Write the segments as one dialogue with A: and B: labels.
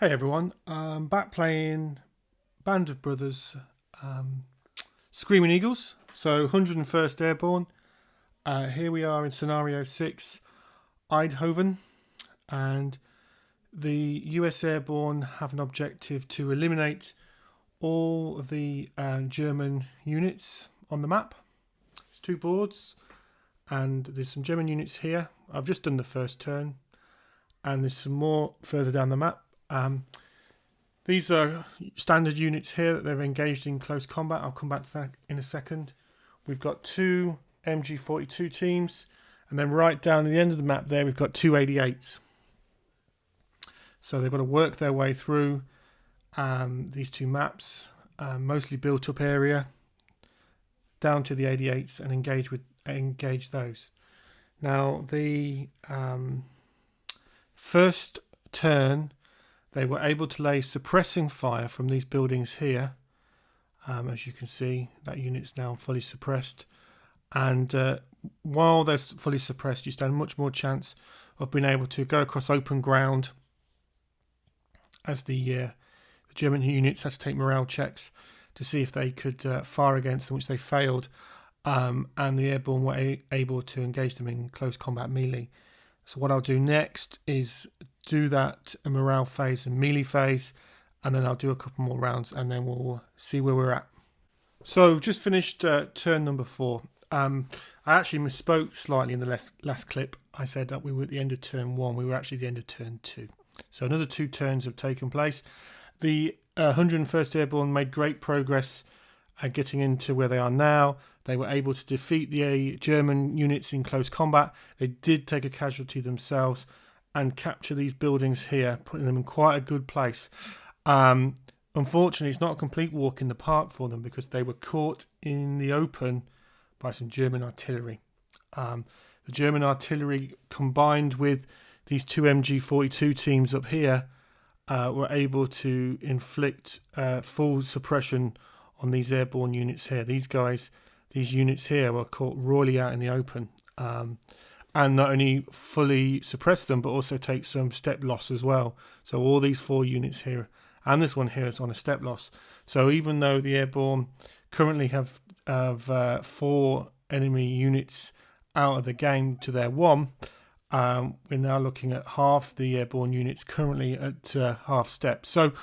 A: Hey everyone, back playing Band of Brothers Screaming Eagles, so 101st Airborne. Here we are in scenario 6, Eindhoven, and the US Airborne have an objective to eliminate all of the German units on the map. There's 2 boards and there's some German units here. I've just done the first turn and there's some more further down the map. These are standard units here that they're engaged in close combat. I'll come back to that in a second. We've got 2 MG42 teams, and then right down at the end of the map there we've got 2 88s. So they've got to work their way through these 2 maps, mostly built up area, down to the 88s and engage those. Now the first turn they were able to lay suppressing fire from these buildings here. As you can see, that unit's now fully suppressed. And while they're fully suppressed, you stand much more chance of being able to go across open ground, as the German units had to take morale checks to see if they could fire against them, which they failed. And the airborne were able to engage them in close combat melee. So what I'll do next is do that morale phase and melee phase, and then I'll do a couple more rounds and then we'll see where we're at. So we've just finished turn number 4. I actually misspoke slightly in the last clip. I said that we were at the end of turn 1. We were actually at the end of turn 2. So another 2 turns have taken place. The 101st Airborne made great progress getting into where they are now. They were able to defeat the German units in close combat. They did take a casualty themselves and capture these buildings here, putting them in quite a good place. Unfortunately, it's not a complete walk in the park for them because they were caught in the open by some German artillery. The German artillery, combined with these 2 MG42 teams up here, were able to inflict full suppression on these airborne units here. These units here were caught royally out in the open. And not only fully suppress them, but also take some step loss as well. So all these 4 units here, and this one here is on a step loss. So even though the airborne currently have 4 enemy units out of the game to their 1, we're now looking at half the airborne units currently at half step. So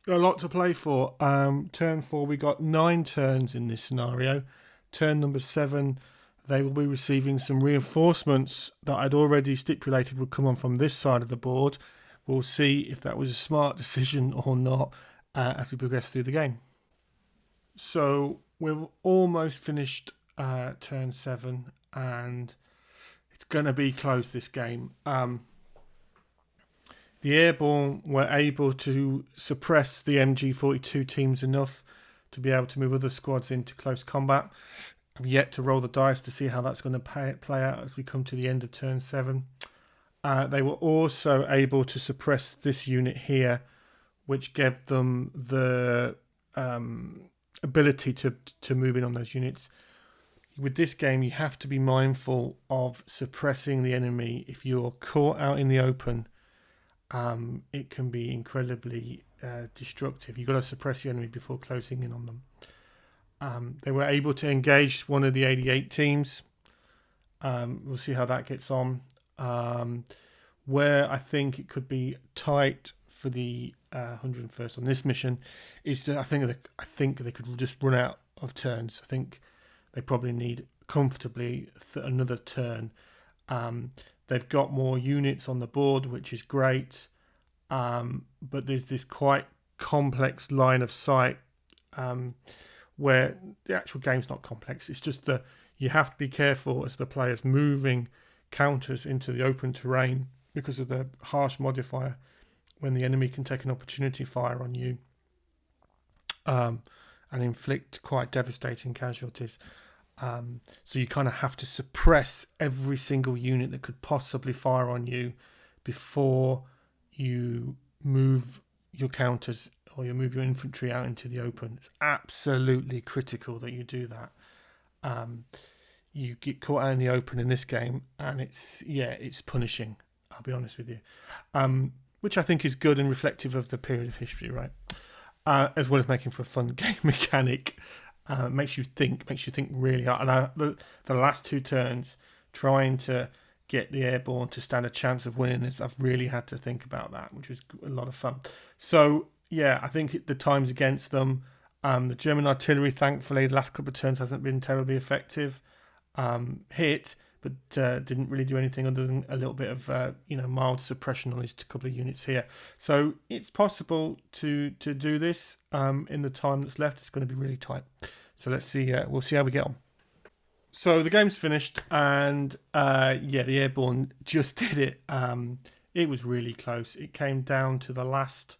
A: a lot to play for. Turn 4, we got 9 turns in this scenario. Turn number 7, they will be receiving some reinforcements that I'd already stipulated would come on from this side of the board. We'll see if that was a smart decision or not as we progress through the game. So we've almost finished turn 7 and it's going to be close, this game. The airborne were able to suppress the MG42 teams enough to be able to move other squads into close combat. I've yet to roll the dice to see how that's going to play out as we come to the end of turn 7. They were also able to suppress this unit here, which gave them the ability to move in on those units. With this game, you have to be mindful of suppressing the enemy. If you're caught out in the open, it can be incredibly destructive. You've got to suppress the enemy before closing in on them. They were able to engage one of the 88 teams. We'll see how that gets on. Where I think it could be tight for the 101st on this mission is I think they could just run out of turns. I think they probably need comfortably another turn. They've got more units on the board, which is great. But there's this quite complex line of sight where the actual game's not complex. It's just that you have to be careful as the players moving counters into the open terrain because of the harsh modifier when the enemy can take an opportunity fire on you and inflict quite devastating casualties. So you kind of have to suppress every single unit that could possibly fire on you before you move your counters or you move your infantry out into the open. It's absolutely critical that you do that. You get caught out in the open in this game and it's punishing, I'll be honest with you. which I think is good and reflective of the period of history, right? As well as making for a fun game mechanic. Makes you think really hard. And the last 2 turns, trying to get the airborne to stand a chance of winning this, I've really had to think about that, which was a lot of fun. So yeah, I think the time's against them. The German artillery, thankfully, the last couple of turns hasn't been terribly effective. Hit, but didn't really do anything other than a little bit of mild suppression on these couple of units here. So it's possible to do this in the time that's left. It's going to be really tight. So let's see. We'll see how we get on. So the game's finished, and the airborne just did it. It was really close. It came down to the last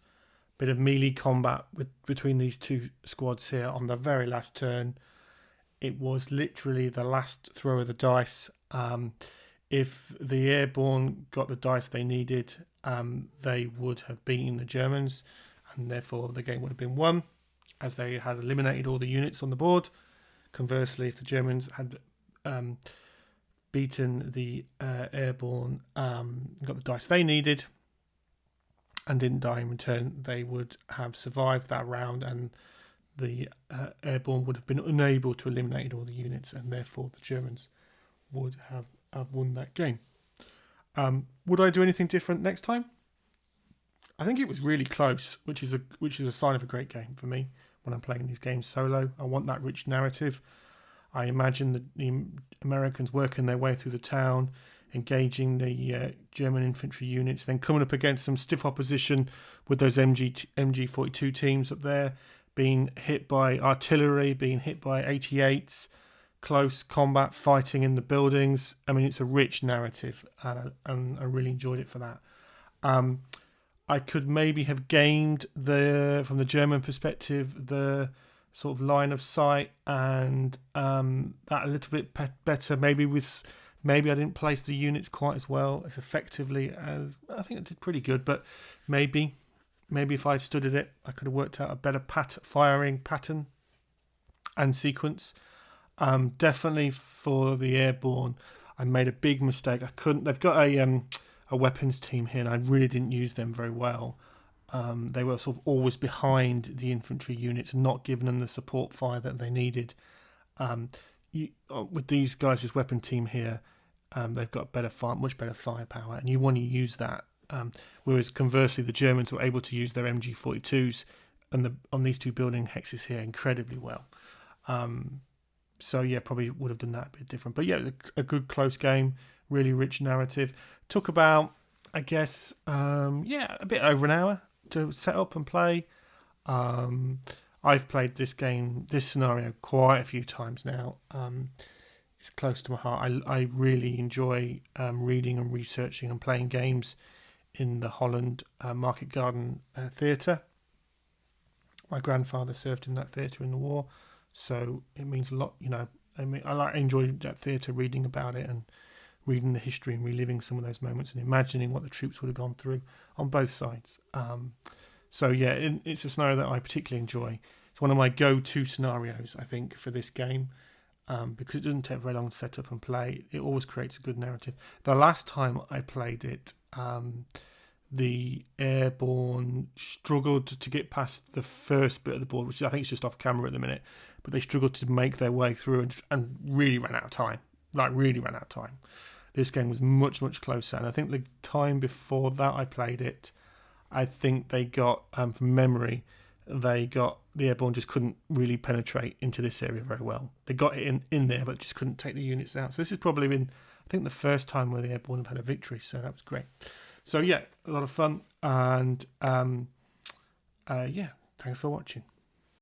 A: bit of melee combat between these 2 squads here on the very last turn. It was literally the last throw of the dice. If the airborne got the dice they needed, they would have beaten the Germans, and therefore the game would have been won, as they had eliminated all the units on the board. Conversely, if the Germans had beaten the airborne, got the dice they needed, and didn't die in return, they would have survived that round, and the airborne would have been unable to eliminate all the units, and therefore the Germans would have won that game. Would I do anything different next time? I think it was really close, which is a sign of a great game for me when I'm playing these games solo. I want that rich narrative. I imagine the Americans working their way through the town, engaging the German infantry units, then coming up against some stiff opposition with those MG42 teams up there, being hit by artillery, being hit by 88s, close combat, fighting in the buildings. I mean, it's a rich narrative, and I really enjoyed it for that. I could maybe have gamed from the German perspective, the sort of line of sight and that a little bit better. Maybe I didn't place the units quite as well, as effectively as I think I did pretty good. But maybe if I stood at it, I could have worked out a better firing pattern and sequence. Definitely for the airborne, I made a big mistake. They've got a weapons team here, and I really didn't use them very well. They were sort of always behind the infantry units, not giving them the support fire that they needed. With these guys, this weapon team here, they've got much better firepower, and you want to use that. Whereas conversely, the Germans were able to use their MG42s on these 2 building hexes here incredibly well. So yeah, probably would have done that a bit different. But yeah, a good close game, really rich narrative. Took about, I guess, a bit over an hour to set up and play. I've played this scenario quite a few times now. It's close to my heart. I really enjoy reading and researching and playing games in the Holland Market Garden Theatre. My grandfather served in that theatre in the war, so it means a lot. I enjoy that theatre, reading about it and reading the history and reliving some of those moments and imagining what the troops would have gone through on both sides. So yeah, it's a scenario that I particularly enjoy. It's one of my go-to scenarios, I think, for this game, because it doesn't take very long to set up and play. It always creates a good narrative. The last time I played it, the airborne struggled to get past the first bit of the board, which I think is just off camera at the minute, but they struggled to make their way through and really ran out of time. This game was much, much closer, and I think the time before that I played it, I think they got, from memory, the airborne just couldn't really penetrate into this area very well. They got it in there, but just couldn't take the units out. So this has probably been, I think, the first time where the airborne have had a victory, so that was great. So yeah, a lot of fun, and thanks for watching.